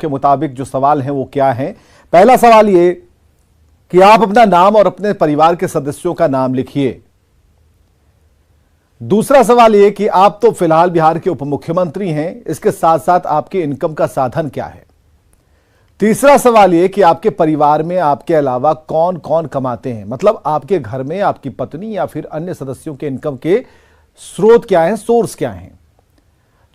के मुताबिक जो सवाल हैं वो क्या हैं। पहला सवाल ये कि आप अपना नाम और अपने परिवार के सदस्यों का नाम लिखिए। दूसरा सवाल ये कि आप तो फिलहाल बिहार के उप मुख्यमंत्री हैं, इसके साथ साथ आपके इनकम का साधन क्या है। तीसरा सवाल ये कि आपके परिवार में आपके अलावा कौन कौन कमाते हैं, मतलब आपके घर में आपकी पत्नी या फिर अन्य सदस्यों के इनकम के स्रोत क्या हैं, सोर्स क्या हैं।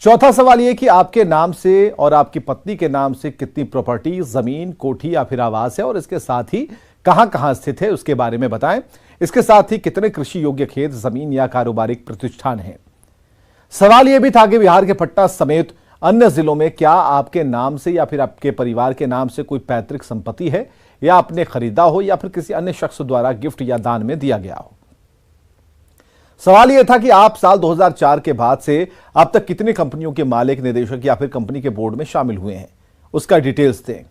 चौथा सवाल यह कि आपके नाम से और आपकी पत्नी के नाम से कितनी प्रॉपर्टी, जमीन, कोठी या फिर आवास है और इसके साथ ही कहां कहां स्थित है उसके बारे में बताएं। इसके साथ ही कितने कृषि योग्य खेत, जमीन या कारोबारिक प्रतिष्ठान हैं। सवाल यह भी था कि बिहार के पटना समेत अन्य जिलों में क्या आपके नाम से या फिर आपके परिवार के नाम से कोई पैतृक संपत्ति है या आपने खरीदा हो या फिर किसी अन्य शख्स द्वारा गिफ्ट या दान में दिया गया हो। सवाल यह था कि आप साल 2004 के बाद से अब तक कितनी कंपनियों के मालिक, निदेशक या फिर कंपनी के बोर्ड में शामिल हुए हैं, उसका डिटेल्स दें।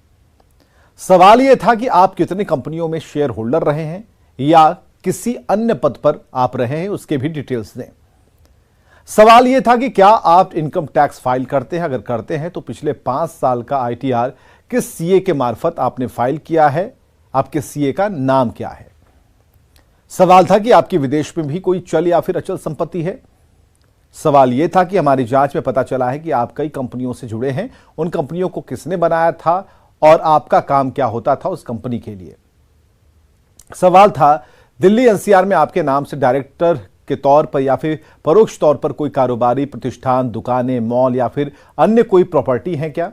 सवाल यह था कि आप कितनी कंपनियों में शेयर होल्डर रहे हैं या किसी अन्य पद पर आप रहे हैं, उसके भी डिटेल्स दें। सवाल यह था कि क्या आप इनकम टैक्स फाइल करते हैं, अगर करते हैं तो पिछले 5 साल का ITR किस सीए के मार्फत आपने फाइल किया है, आपके सीए का नाम क्या है। सवाल था कि आपकी विदेश में भी कोई चल या फिर अचल संपत्ति है। सवाल यह था कि हमारी जांच में पता चला है कि आप कई कंपनियों से जुड़े हैं, उन कंपनियों को किसने बनाया था और आपका काम क्या होता था उस कंपनी के लिए। सवाल था दिल्ली NCR में आपके नाम से डायरेक्टर के तौर पर या फिर परोक्ष तौर पर कोई कारोबारी प्रतिष्ठान, दुकानें, मॉल या फिर अन्य कोई प्रॉपर्टी है क्या।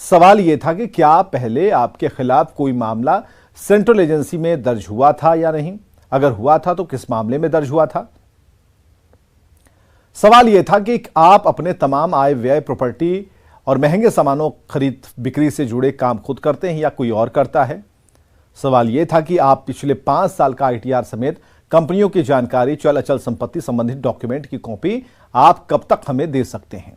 सवाल यह था कि क्या पहले आपके खिलाफ कोई मामला सेंट्रल एजेंसी में दर्ज हुआ था या नहीं, अगर हुआ था तो किस मामले में दर्ज हुआ था। सवाल यह था कि आप अपने तमाम आय व्यय, प्रॉपर्टी और महंगे सामानों खरीद बिक्री से जुड़े काम खुद करते हैं या कोई और करता है। सवाल यह था कि आप पिछले 5 साल का ITR समेत कंपनियों की जानकारी, चल अचल संपत्ति संबंधित डॉक्यूमेंट की कॉपी आप कब तक हमें दे सकते हैं।